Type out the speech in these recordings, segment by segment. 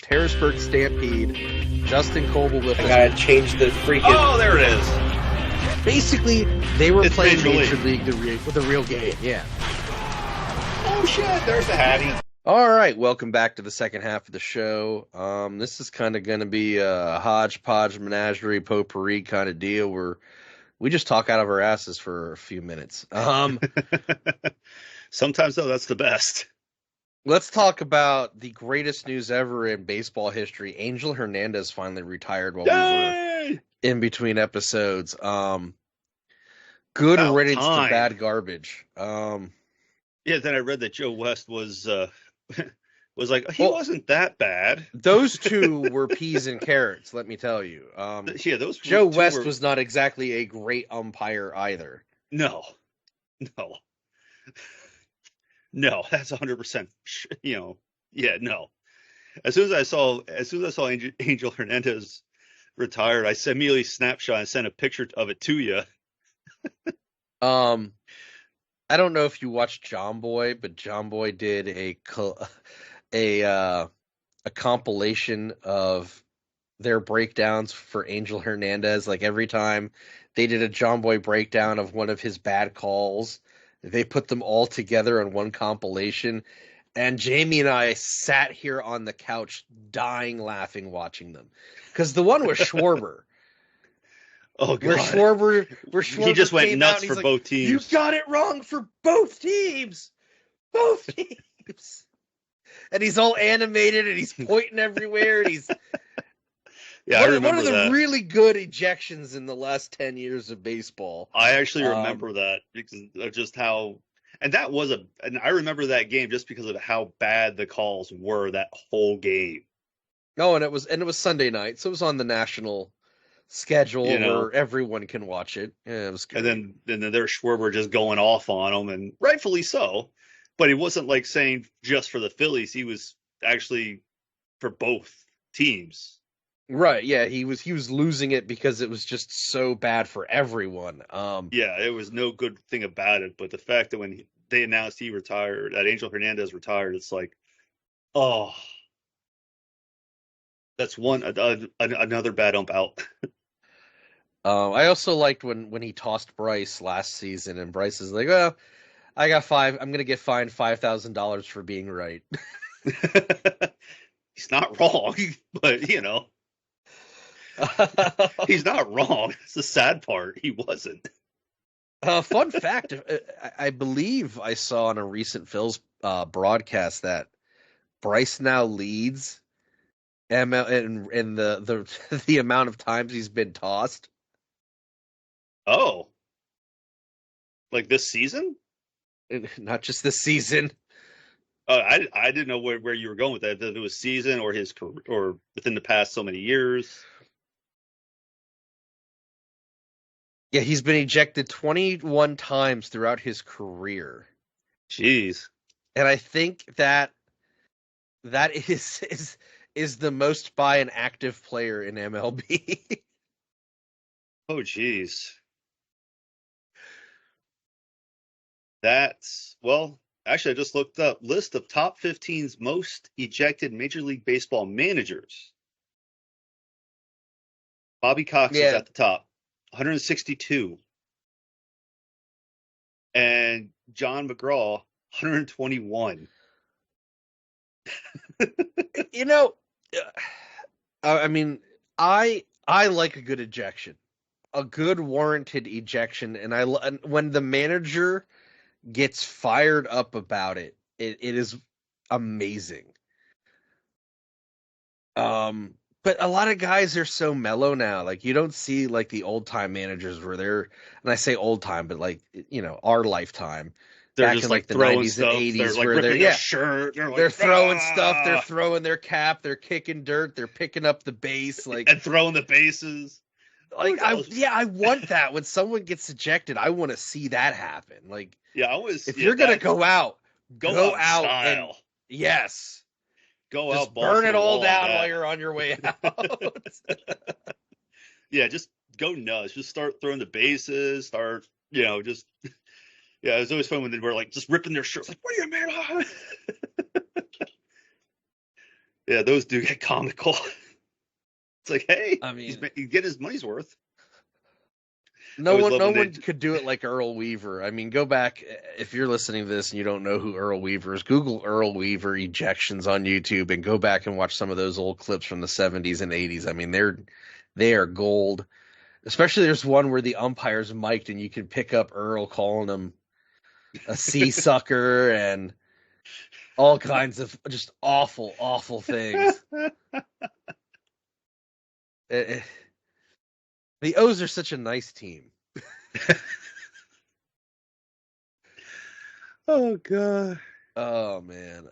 Harrisburg Stampede, Justin Coble with I gotta change the freaking. Oh, there it is. Basically, they were It's playing Major Major League with the real game. Yeah. Oh shit, there's the Hattie. All right, welcome back to the second half of the show. This is kind of going to be a hodgepodge, menagerie, potpourri kind of deal where we just talk out of our asses for a few minutes. Sometimes, though, that's the best. Let's talk about the greatest news ever in baseball history. Angel Hernandez finally retired while we were in between episodes. Good About riddance time. to bad garbage. Yeah, then I read that Joe West was like, he wasn't that bad. Those two were peas and carrots, let me tell you. Yeah, those Joe two West were... was not exactly a great umpire either. No, that's 100%. Yeah, no. As soon as I saw Angel Hernandez retired, I immediately snapshot and sent a picture of it to you. I don't know if you watched John Boy, but John Boy did a compilation of their breakdowns for Angel Hernandez. Like every time they did a John Boy breakdown of one of his bad calls, they put them all together in one compilation. And Jamie and I sat here on the couch dying laughing watching them. Because the one was Schwarber. Oh, God. Where Schwarber he just went nuts for like, both teams. You got it wrong for both teams. Both teams. And he's all animated and he's pointing everywhere. And he's I remember one of the that. really good ejections in the last 10 years of baseball. I actually remember that because of just how, and I remember that game just because of how bad the calls were that whole game. Oh, and it was Sunday night, so it was on the national schedule where everyone can watch it. Yeah, it was great. And then there's Schwarber just going off on him, and rightfully so. But he wasn't like saying just for the Phillies. He was actually for both teams. Right, yeah, he was losing it because it was just so bad for everyone. Yeah, it was no good thing about it. But the fact that when they announced he retired, that Angel Hernandez retired, it's like, oh, that's another bad ump out. I also liked when he tossed Bryce last season, and Bryce is like, well, I'm going to get fined $5,000 for being right. He's not wrong, but, he's not wrong. It's the sad part. He wasn't. Fun fact, I believe I saw on a recent Phil's broadcast that Bryce now leads ML in the amount of times he's been tossed. Oh. Like this season? Not just this season. I didn't know where you were going with that. If it was season or his career, or within the past so many years. Yeah, he's been ejected 21 times throughout his career. Jeez. And I think that is the most by an active player in MLB. Oh, jeez. Actually, I just looked up list of top 15's most ejected Major League Baseball managers. Bobby Cox is at the top, 162. And John McGraw, 121. I mean, I like a good ejection, a good warranted ejection, and when the manager gets fired up about it, it is amazing. But a lot of guys are so mellow now. Like you don't see like the old time managers where they're, and I say old time, but like our lifetime. They're back just in like the throwing 90s stuff. and 80s They're like where ripping their shirt. They're throwing stuff. They're throwing their cap. They're kicking dirt. They're picking up the base. And throwing the bases. Like I want that. When someone gets ejected, I want to see that happen. Like if you're gonna go out style. And yes, go just out, burn it all down while you're on your way out. Yeah, just go nuts. Just start throwing the bases. Start, just. Yeah, it was always fun when they were like just ripping their shirts. Like, what do you mean? Yeah, those do get comical. It's like, hey, I mean, he's getting his money's worth. I no always one, love no when they. one could do it like Earl Weaver. I mean, go back if you're listening to this and you don't know who Earl Weaver is. Google Earl Weaver ejections on YouTube and go back and watch some of those old clips from the '70s and '80s. I mean, they are gold. Especially there's one where the umpire's mic'd and you can pick up Earl calling him a sea sucker and all kinds of just awful, awful things. It, the O's are such a nice team. Oh god. Oh man.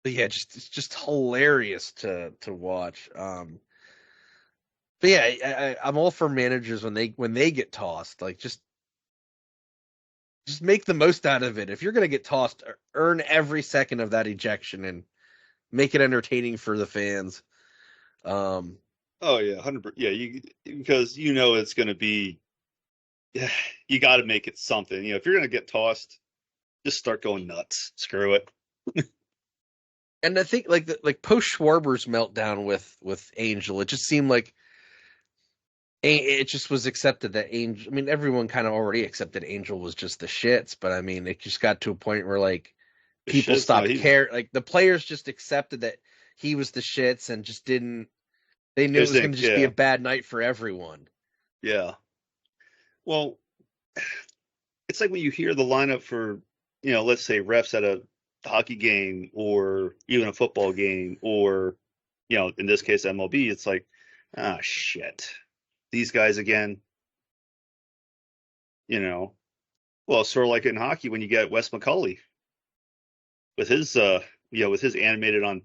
But yeah, it's just hilarious to watch. But yeah, I'm all for managers when they get tossed. Like just make the most out of it. If you're gonna get tossed, earn every second of that ejection and make it entertaining for the fans. Oh yeah, 100%. Yeah, because it's going to be. Yeah, you got to make it something. If you're going to get tossed, just start going nuts. Screw it. And I think like post Schwarber's meltdown with Angel, it just seemed like it just was accepted that Angel. I mean, everyone kind of already accepted Angel was just the shits, but I mean, it just got to a point where like The people shits, no, stopped care. Like the players just accepted that he was the shits and just didn't. They knew it was going to just be a yeah, bad night for everyone. yeah. Well, it's like when you hear the lineup for, let's say refs at a hockey game or even a football game or, in this case MLB. It's like, ah, shit, these guys again. Well, sort of like in hockey when you get Wes McCauley with his, with his animated on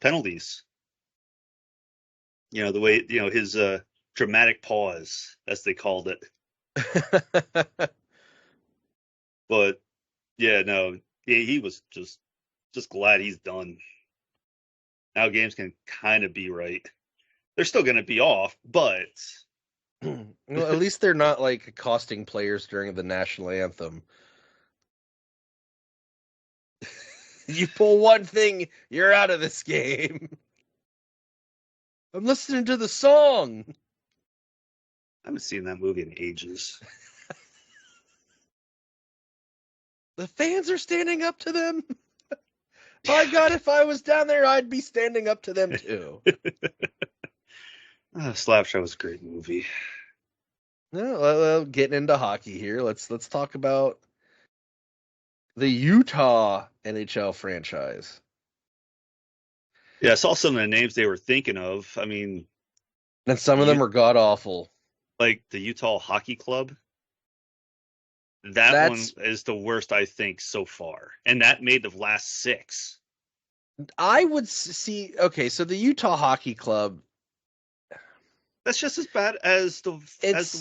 penalties. The way, his dramatic pause, as they called it. But yeah, no, he was just glad he's done. Now games can kind of be right. They're still going to be off, but Well, at least they're not like accosting players during the national anthem. You pull one thing, you're out of this game. I'm listening to the song. I haven't seen that movie in ages. The fans are standing up to them. By God, if I was down there, I'd be standing up to them too. Slapshot was a great movie. No, well, getting into hockey here. Let's talk about the Utah NHL franchise. Yeah, I saw some of the names they were thinking of. I mean, And some of them are god awful. Like the Utah Hockey Club. That one is the worst, I think, so far. And that made the last 6. I would see. Okay, so the Utah Hockey Club. That's just as bad as the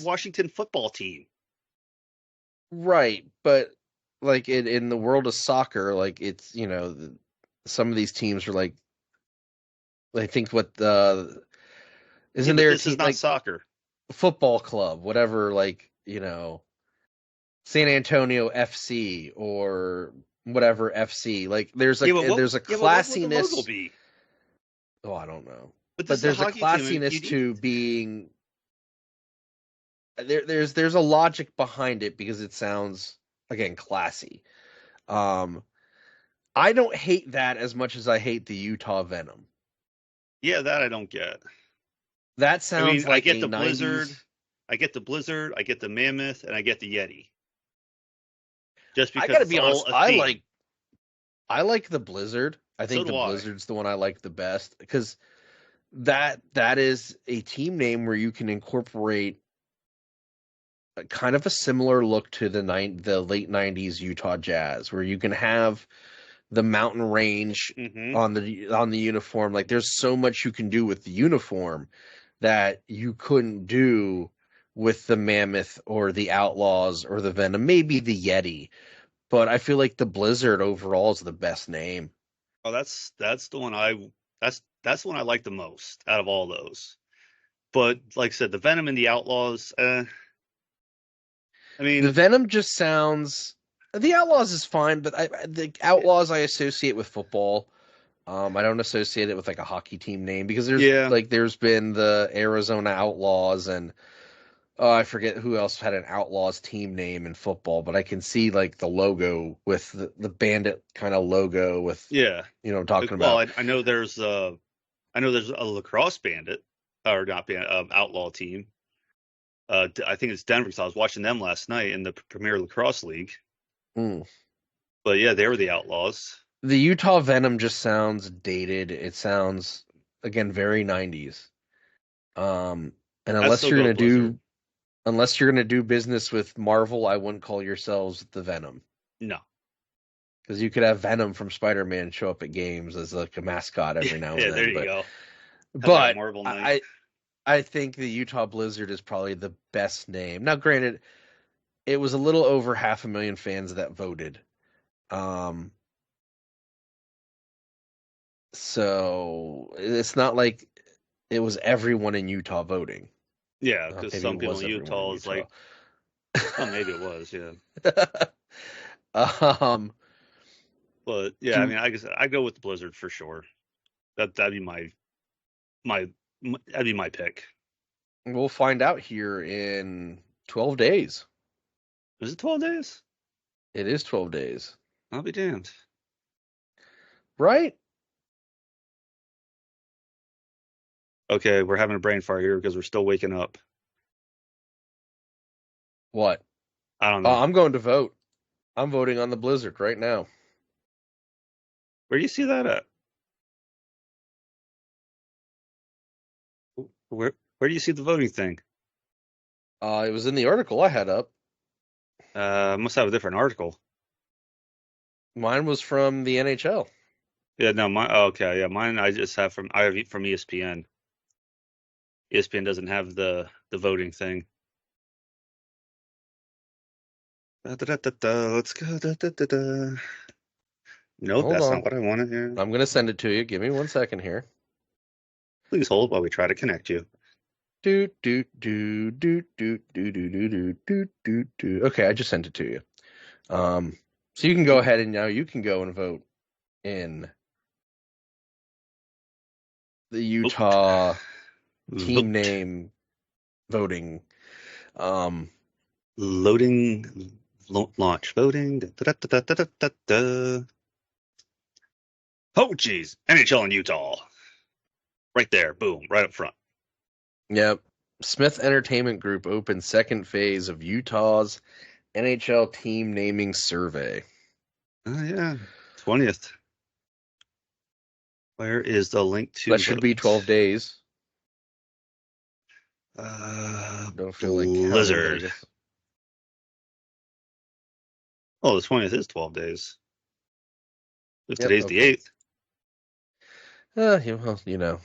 Washington football team. Right, but like in the world of soccer, like it's some of these teams are like, I think what isn't there? This is not like soccer. Football club, whatever, like San Antonio FC or whatever FC. Like there's there's a classiness. What would the logo be? Oh, I don't know. But there's a classiness to being there's a logic behind it because it sounds again classy. I don't hate that as much as I hate the Utah Venom. Yeah, that I don't get. That sounds like I get the 90s... Blizzard, I get the Blizzard, I get the Mammoth, and I get the Yeti. Just because I gotta be honest, I like the Blizzard. I think the Blizzard's the one I like the best because that is a team name where you can incorporate kind of a similar look to the late 90s Utah Jazz, where you can have the mountain range on the uniform. Like there's so much you can do with the uniform that you couldn't do with the Mammoth or the Outlaws or the Venom, maybe the Yeti. But I feel like the Blizzard overall is the best name. Oh, that's the one that's the one I like the most out of all those. But like I said, the Venom and the Outlaws, I mean, the Venom just sounds. The Outlaws is fine, but the Outlaws I associate with football. I don't associate it with like a hockey team name because Yeah. there's been the Arizona Outlaws and I forget who else had an Outlaws team name in football, but I can see like the logo with the bandit kind of logo with Yeah. you know what I'm talking Well, about. I know there's a lacrosse bandit or not bandit outlaw team. I think it's Denver because I was watching them last night in the Premier Lacrosse League. Mm. But yeah, they were the Outlaws. The Utah Venom just sounds dated. It sounds again very 90s. And I'd still go with Blizzard. unless you're gonna do business with Marvel, I wouldn't call yourselves the Venom. No. Because you could have Venom from Spider-Man show up at games as like a mascot every now and Yeah, there then. you go. Have that But Marvel night. I think the Utah Blizzard is probably the best name. Now, granted, it was a little over 500,000 fans that voted. Um, so it's not like it was everyone in Utah voting. Yeah, because Maybe it some people was in everyone in Utah is Utah. like, oh, maybe it was, yeah. um, But yeah, I do mean, I guess I go with Blizzard for sure. That'd be my that'd be my pick. we'll find out here in 12 days. Is it 12 days? It is 12 days, I'll be damned. right? Okay, we're having a brain fart here because we're still waking up. What? I don't know. I'm going to vote. I'm voting on the Blizzard right now. Where do you see that at? Where do you see the voting thing? It was in the article I had up. Must have a different article. Mine was from the NHL. Yeah, no, mine. Oh, okay, yeah, mine. I have from ESPN. ESPN doesn't have the voting thing. Let's go. Nope, Hold that's on. not what I wanted here. I'm going to send it to you. Give me 1 second here. Please hold while we try to connect you. Do do do do do do do do do do do. Okay, I just sent it to you. So you can go ahead and now you can go and vote in the Utah team name voting. Loading, launch voting. Oh, geez. NHL in Utah. Right there. Boom. Right up front. Yep. Smith Entertainment Group opened second phase of Utah's NHL team naming survey. Oh, yeah. 20th. Where is the link to That should be 12 days. Don't feel like counting Blizzard. Vegas. Oh, the 20th is 12 days. If Yep, today's okay. the 8th. Well, you know,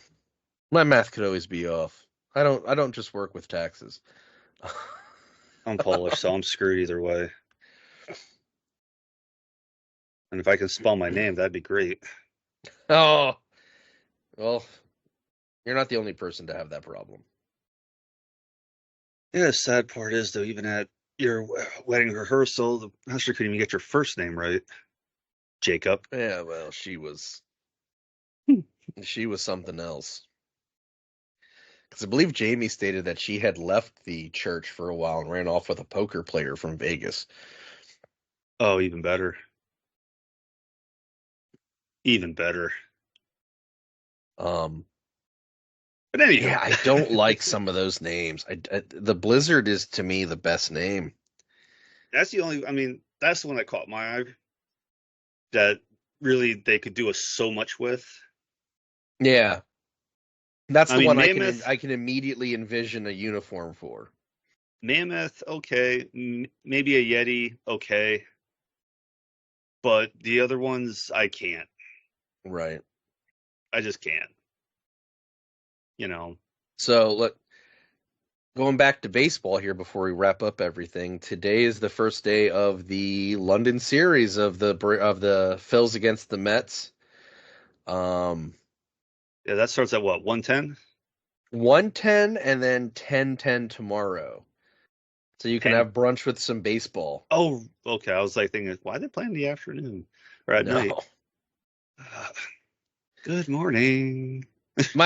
my math could always be off. I don't just work with taxes. I'm Polish, so I'm screwed either way. And if I can spell my name, that'd be great. Oh, well, you're not the only person to have that problem. Yeah, the sad part is, though, even at your wedding rehearsal, the pastor couldn't even get your first name right. Jacob. Yeah, well, she was something else. Because I believe Jamie stated that she had left the church for a while and ran off with a poker player from Vegas. Oh, even better. Even better. But anyway, Yeah, I don't like some of those names. The Blizzard is to me the best name. that's the only. I mean, that's the one that caught my eye. That really they could do so much with. Yeah, that's I the mean, one Mammoth. I can immediately envision a uniform for. Mammoth, okay. Maybe a Yeti, okay. But the other ones, I can't. Right. I just can't. You know. So look, going back to baseball here before we wrap up everything. Today is the first day of the London series of the Phils against the Mets. Yeah, that starts at what, 1:10? 1:10 and then 10:10 tomorrow. So you can 10. have brunch with some baseball. Oh, okay. I was like thinking, why are they playing in the afternoon or at night? No. Good morning.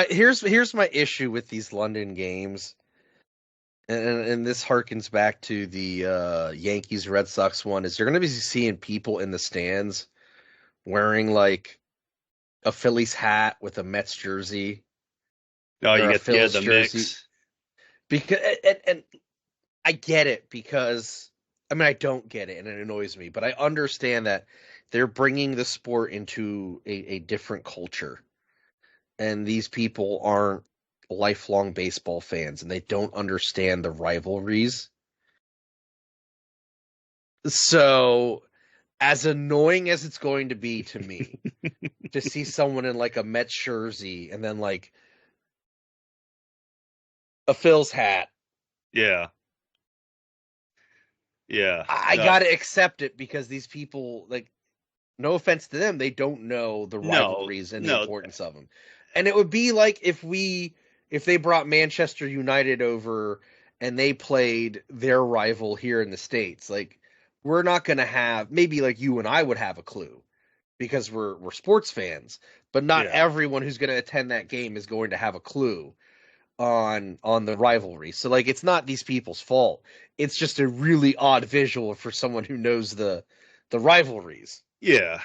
Here's my issue with these London games, and this harkens back to the Yankees Red Sox one. Is you're going to be seeing people in the stands wearing like a Phillies hat with a Mets jersey Oh, or you a get Phillies the jersey, mix. because and I get it, because I mean I don't get it and it annoys me, but I understand that they're bringing the sport into a different culture, and these people aren't lifelong baseball fans and they don't understand the rivalries. So, as annoying as it's going to be to me to see someone in like a Mets jersey and then like a Phil's hat, Yeah, yeah. I got to accept it, because these people, like, no offense to them, they don't know the No, rivalries and the no. importance of them. And it would be like if they brought Manchester United over and they played their rival here in the States. Like, we're not going to have, maybe like you and I would have a clue because we're sports fans, but not Yeah, everyone who's going to attend that game is going to have a clue on the rivalry. So like, it's not these people's fault. It's just a really odd visual for someone who knows the rivalries. yeah,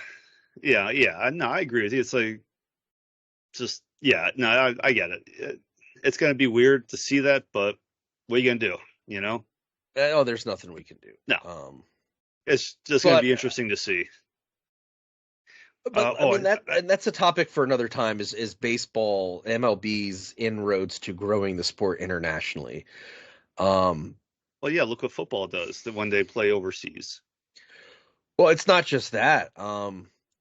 yeah. No, I agree with you. It's like just yeah. No, I get it. It's gonna be weird to see that, but what are you gonna do? You know? Oh, there's nothing we can do. No, Um, it's just gonna but be interesting to see. but I Oh, mean, that's a topic for another time. Is baseball, MLB's inroads to growing the sport internationally? Um, well, yeah. Look what football does when they play overseas. well, it's not just that.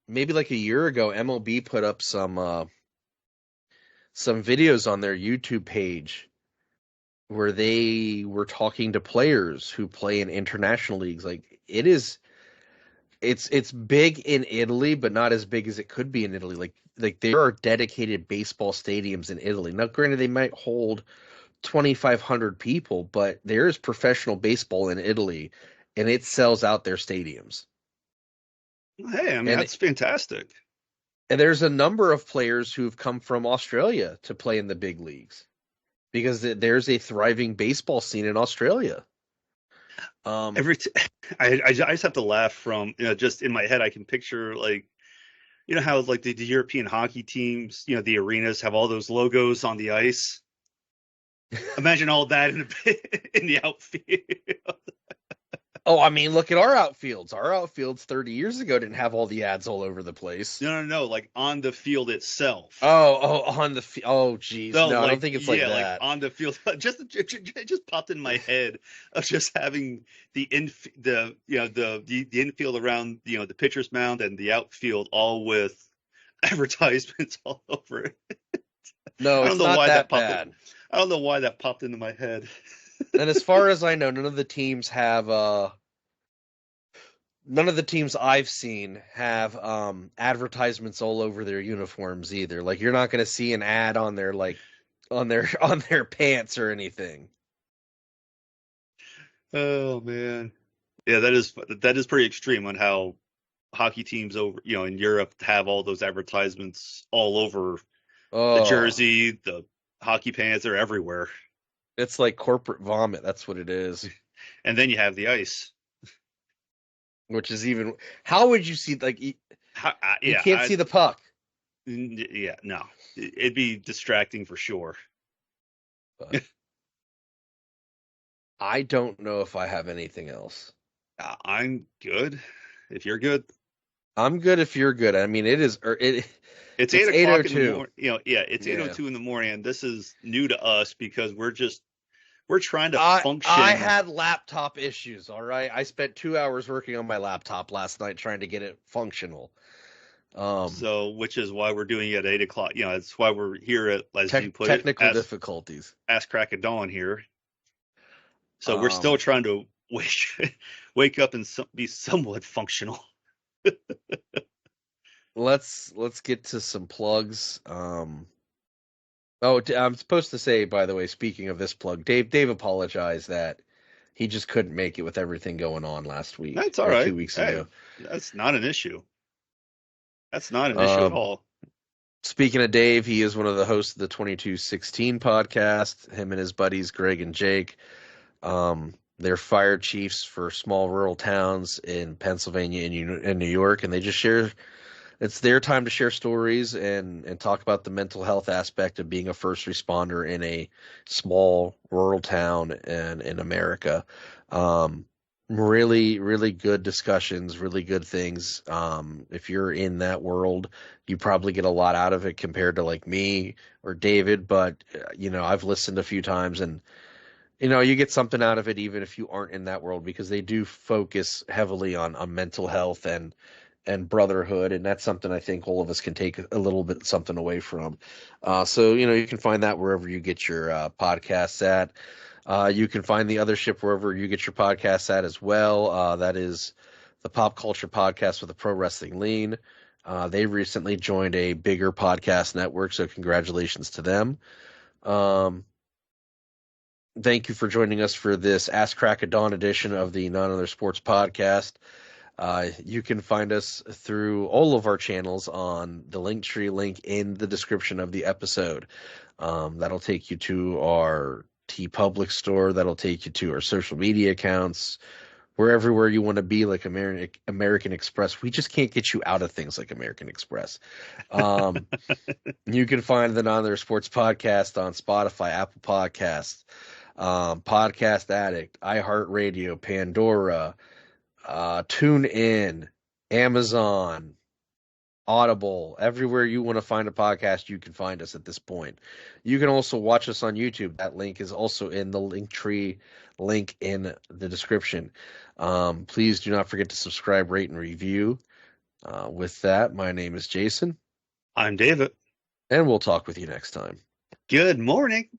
Maybe like a year ago, MLB put up some videos on their YouTube page where they were talking to players who play in international leagues. Like, it's big in Italy, but not as big as it could be in Italy. Like there are dedicated baseball stadiums in Italy. Now, granted, they might hold 2,500 people, but there is professional baseball in Italy, and it sells out their stadiums. Hey, I mean And that's fantastic. and there's a number of players who've come from Australia to play in the big leagues, because there's a thriving baseball scene in Australia. Um, Every t- I just have to laugh from just in my head I can picture like how like the European hockey teams the arenas have all those logos on the ice. Imagine all that in the outfield. oh, I mean, look at our outfields. Our outfields 30 years ago didn't have all the ads all over the place. No, like on the field itself. On the oh, geez, No, no, I don't like think it's like yeah, like that. on the field. Just it just popped in my head of just having the infield around the pitcher's mound and the outfield all with advertisements all over it. No, I don't it's know not why that that popped in. bad. I don't know why that popped into my head. And as far as I know, none of the teams I've seen have advertisements all over their uniforms either. Like, you're not going to see an ad on their on their pants or anything. Oh man, yeah, that is pretty extreme on how hockey teams over in Europe have all those advertisements all over the Oh, jersey, the hockey pants, they're everywhere. it's like corporate vomit. That's what it is. And then you have the ice. Which is even, how would you see, like, you Yeah, can't see the puck. yeah, no, it'd be distracting for sure. But I don't know if I have anything else. I'm good. If you're good, I'm good if you're good. I mean, it's it's 8 o'clock in the 8:02. morning. Yeah, it's Yeah. 8:02 in the morning, and this is new to us because we're trying to I function. had laptop issues, all right? I spent 2 hours working on my laptop last night trying to get it functional. Um, So, which is why we're doing it at 8 o'clock. It's why we're here at, as you put it, technical difficulties. ass crack of dawn here. So we're still Um, trying to wake up and be somewhat functional. let's get to some plugs. Oh, I'm supposed to say, by the way, speaking of this plug, Dave apologized that he just couldn't make it with everything going on last week That's all or right. 2 weeks Hey, ago. that's not an issue. That's not an issue at Um, all. Speaking of Dave, he is one of the hosts of the 2216 podcast. Him and his buddies Greg and Jake. They're fire chiefs for small rural towns in Pennsylvania and New York, and they just share. It's their time to share stories and talk about the mental health aspect of being a first responder in a small rural town and in America. Really, really good discussions, really good things. If you're in that world, you probably get a lot out of it compared to like me or David. But I've listened a few times, and you get something out of it even if you aren't in that world, because they do focus heavily on mental health and brotherhood, and that's something I think all of us can take a little bit something away from. So you can find that wherever you get your podcasts at. You can find the other ship wherever you get your podcasts at as well. That is the Pop Culture Podcast with a Pro Wrestling Lean. They recently joined a bigger podcast network, so congratulations to them. Thank you for joining us for this Ask Crack of Dawn edition of the None Other Sports Podcast. You can find us through all of our channels on the Linktree link in the description of the episode. That'll take you to our TeePublic store. That'll take you to our social media accounts. We're everywhere you want to be, like American Express. We just can't get you out of things like American Express. You can find the Non Other Sports Podcast on Spotify, Apple Podcasts, Podcast Addict, iHeartRadio, Pandora, TuneIn, Amazon, Audible. Everywhere you want to find a podcast, you can find us at this point. You can also watch us on YouTube. That link is also in the Linktree link in the description. Please do not forget to subscribe, rate, and review. With that, my name is Jason. I'm David. And we'll talk with you next time. Good morning.